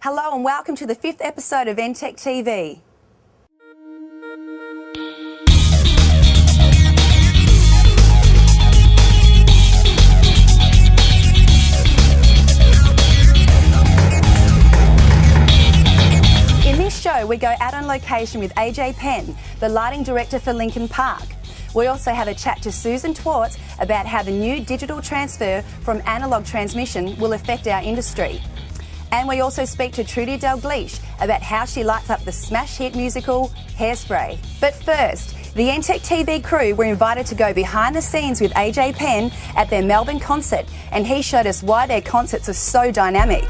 Hello and welcome to the 5th episode of ENTECH TV. In this show, we go out on location with AJ Penn, the lighting director for Lincoln Park. We also have a chat to Susan Twartz about how the new digital transfer from analogue transmission will affect our industry. And we also speak to Trudy Dalgleish about how she lights up the smash hit musical Hairspray. But first, the ENTECH TV crew were invited to go behind the scenes with AJ Penn at their Melbourne concert, and he showed us why their concerts are so dynamic.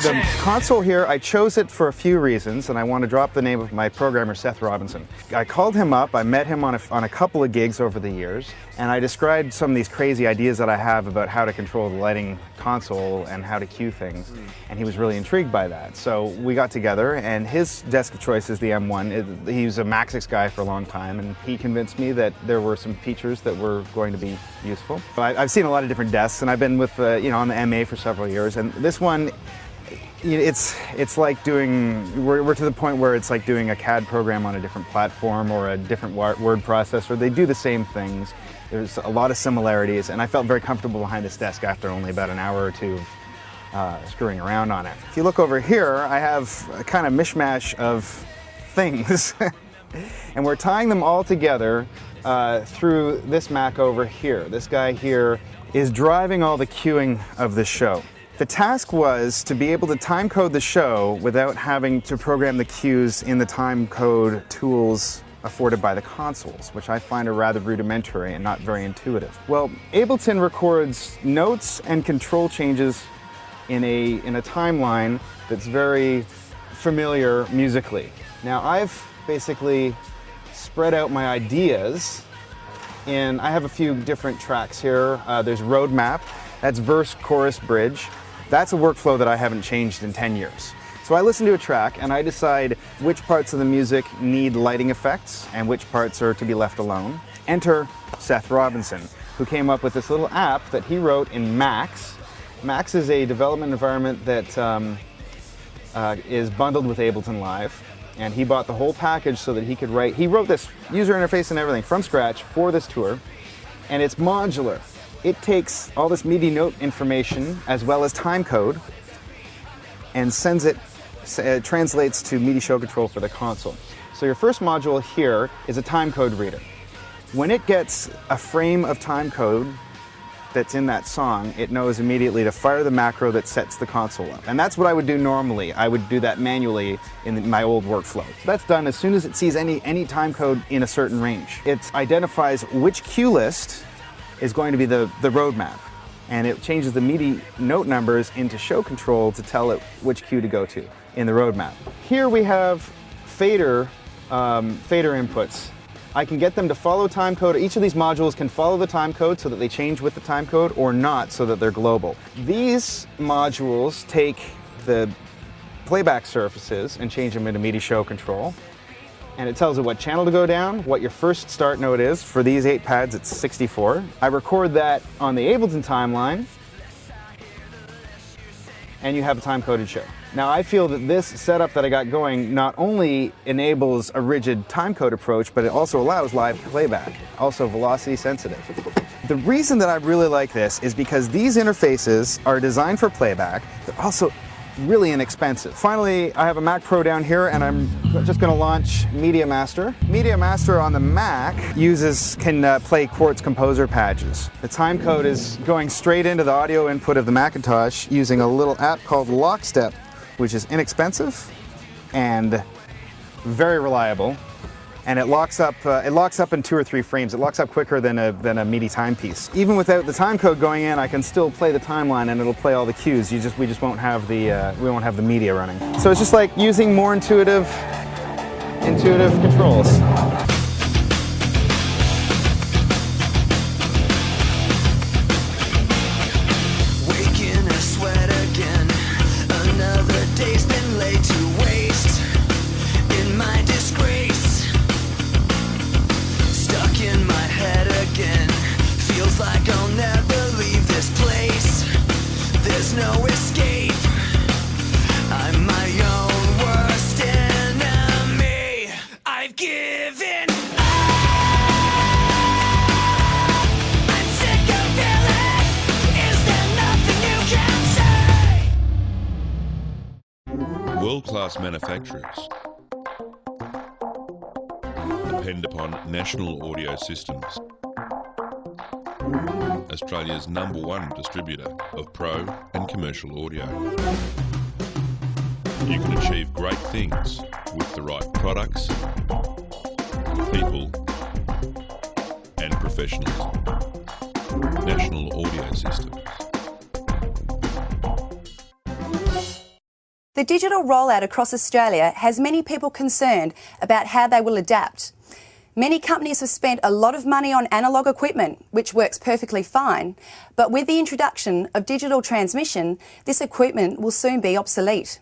The console here, I chose it for a few reasons, and I want to drop the name of my programmer, Seth Robinson. I called him up, I met him on a couple of gigs over the years, and I described some of these crazy ideas that I have about how to control the lighting console and how to cue things, and he was really intrigued by that. So we got together, and his desk of choice is the M1. He was a Maxix guy for a long time, and he convinced me that there were some features that were going to be useful. I've seen a lot of different desks, and I've been with, on the MA for several years, and this one, it's like doing, we're to the point where it's like doing a CAD program on a different platform or a different word processor. They do the same things. There's a lot of similarities, and I felt very comfortable behind this desk after only about an hour or two of screwing around on it. If you look over here, I have a kind of mishmash of things, and we're tying them all together through this Mac over here. This guy here is driving all the cueing of this show. The task was to be able to time code the show without having to program the cues in the time code tools afforded by the consoles, which I find are rather rudimentary and not very intuitive. Well, Ableton records notes and control changes in a timeline that's very familiar musically. Now, I've basically spread out my ideas I have a few different tracks here. There's Roadmap, that's verse, chorus, bridge. That's a workflow that I haven't changed in 10 years. So I listen to a track and I decide which parts of the music need lighting effects and which parts are to be left alone. Enter Seth Robinson, who came up with this little app that he wrote in Max. Max is a development environment that is bundled with Ableton Live, and he bought the whole package so that he could write. He wrote this user interface and everything from scratch for this tour, and it's modular. It takes all this MIDI note information as well as time code and translates to MIDI show control for the console. So your first module here is a time code reader. When it gets a frame of time code that's in that song, it knows immediately to fire the macro that sets the console up. And that's what I would do normally. I would do that manually in my old workflow. So that's done as soon as it sees any time code in a certain range. It identifies which cue list is going to be the roadmap, and it changes the MIDI note numbers into show control to tell it which cue to go to in the roadmap. Here we have fader inputs. I can get them to follow time code. Each of these modules can follow the time code so that they change with the time code, or not, so that they're global. These modules take the playback surfaces and change them into MIDI show control. And it tells it what channel to go down, what your first start note is. For these 8 pads, it's 64. I record that on the Ableton timeline, and you have a time-coded show. Now, I feel that this setup that I got going not only enables a rigid time-code approach, but it also allows live playback, also velocity sensitive. The reason that I really like this is because these interfaces are designed for playback. They're also really inexpensive. Finally, I have a Mac Pro down here, and I'm just going to launch Media Master. Media Master on the Mac can play Quartz Composer patches. The time code is going straight into the audio input of the Macintosh using a little app called Lockstep, which is inexpensive and very reliable. And it locks up in 2 or 3 frames. It locks up quicker than a MIDI timepiece. Even without the time code going in, I can still play the timeline and it'll play all the cues. We just won't have the media running. So it's just like using more intuitive controls. Waking a sweat again. no escape. I'm my own worst enemy. I've given up. I'm sick of feeling. Is there nothing you can say? World-class manufacturers depend upon National Audio Systems, Australia's #1 distributor of pro and commercial audio. You can achieve great things with the right products, people and professionalism. National Audio Systems. The digital rollout across Australia has many people concerned about how they will adapt. Many companies have spent a lot of money on analogue equipment, which works perfectly fine, but with the introduction of digital transmission, this equipment will soon be obsolete.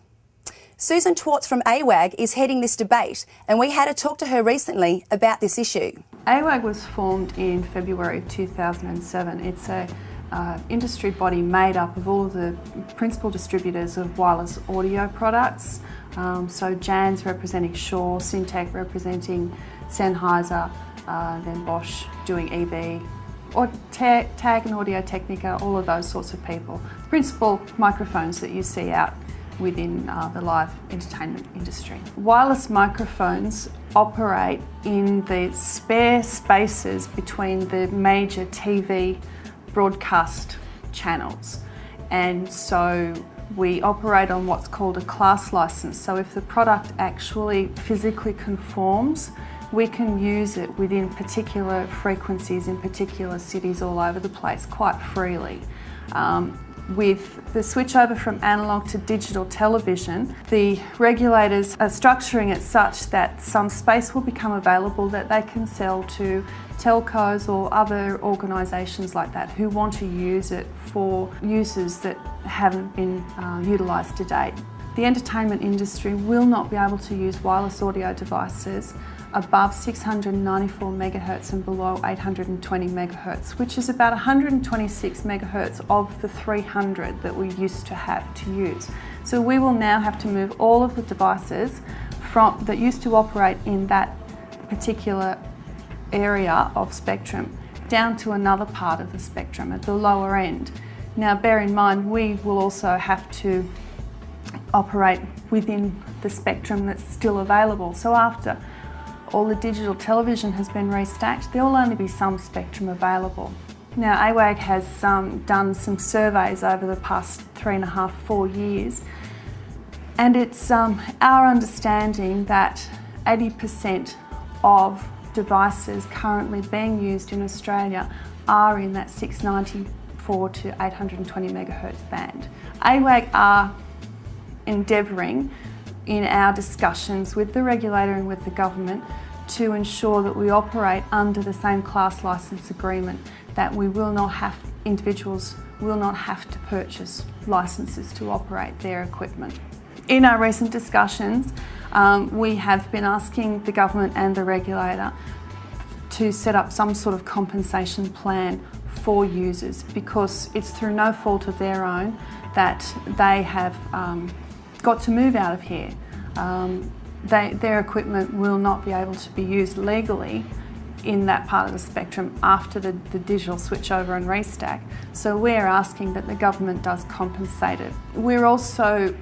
Susan Twartz from AWAG is heading this debate, and we had a talk to her recently about this issue. AWAG was formed in February 2007. It's a industry body made up of all of the principal distributors of wireless audio products. So JANS representing Shaw, Syntec representing Sennheiser, then Bosch doing EV, or TAG and Audio Technica, all of those sorts of people. Principal microphones that you see out within the live entertainment industry. Wireless microphones operate in the spare spaces between the major TV broadcast channels, and so we operate on what's called a class license. So if the product actually physically conforms, we can use it within particular frequencies in particular cities all over the place quite freely. With the switchover from analogue to digital television, the regulators are structuring it such that some space will become available that they can sell to telcos or other organisations like that who want to use it for uses that haven't been utilised to date. The entertainment industry will not be able to use wireless audio devices above 694 megahertz and below 820 megahertz, which is about 126 megahertz of the 300 that we used to have to use. So we will now have to move all of the devices that used to operate in that particular area of spectrum down to another part of the spectrum at the lower end. Now bear in mind, we will also have to operate within the spectrum that's still available. So after all the digital television has been restacked, there will only be some spectrum available. Now AWAG has done some surveys over the past 3.5, 4 years, and it's our understanding that 80% of devices currently being used in Australia are in that 694 to 820 megahertz band. AWAG are endeavouring in our discussions with the regulator and with the government to ensure that we operate under the same class licence agreement, that we will not have, individuals will not have to purchase licences to operate their equipment. In our recent discussions, we have been asking the government and the regulator to set up some sort of compensation plan for users, because it's through no fault of their own that they have got to move out of here. Their equipment will not be able to be used legally in that part of the spectrum after the digital switchover and restack. So we're asking that the government does compensate it. We're also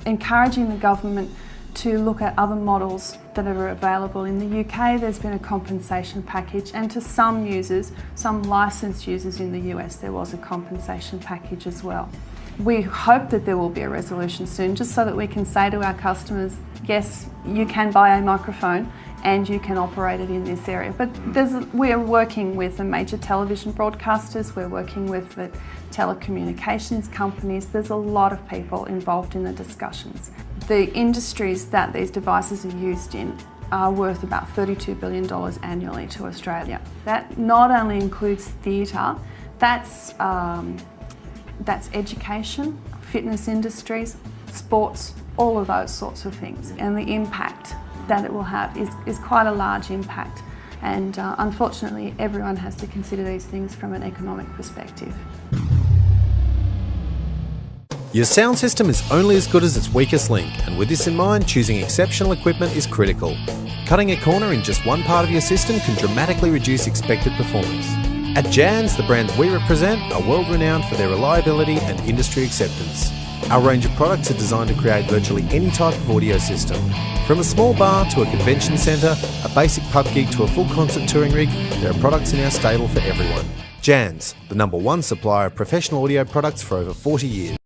encouraging the government to look at other models that are available. In the UK, there's been a compensation package, and to some users, some licensed users in the US, there was a compensation package as well. We hope that there will be a resolution soon, just so that we can say to our customers, yes, you can buy a microphone and you can operate it in this area. But we're working with the major television broadcasters, we're working with the telecommunications companies. There's a lot of people involved in the discussions. The industries that these devices are used in are worth about $32 billion annually to Australia. That not only includes theatre, that's education, fitness industries, sports, all of those sorts of things. And the impact that it will have is quite a large impact. And unfortunately, everyone has to consider these things from an economic perspective. Your sound system is only as good as its weakest link, and with this in mind, choosing exceptional equipment is critical. Cutting a corner in just one part of your system can dramatically reduce expected performance. At Jans, the brands we represent are world renowned for their reliability and industry acceptance. Our range of products are designed to create virtually any type of audio system. From a small bar to a convention centre, a basic pub gig to a full concert touring rig, there are products in our stable for everyone. Jans, the #1 supplier of professional audio products for over 40 years.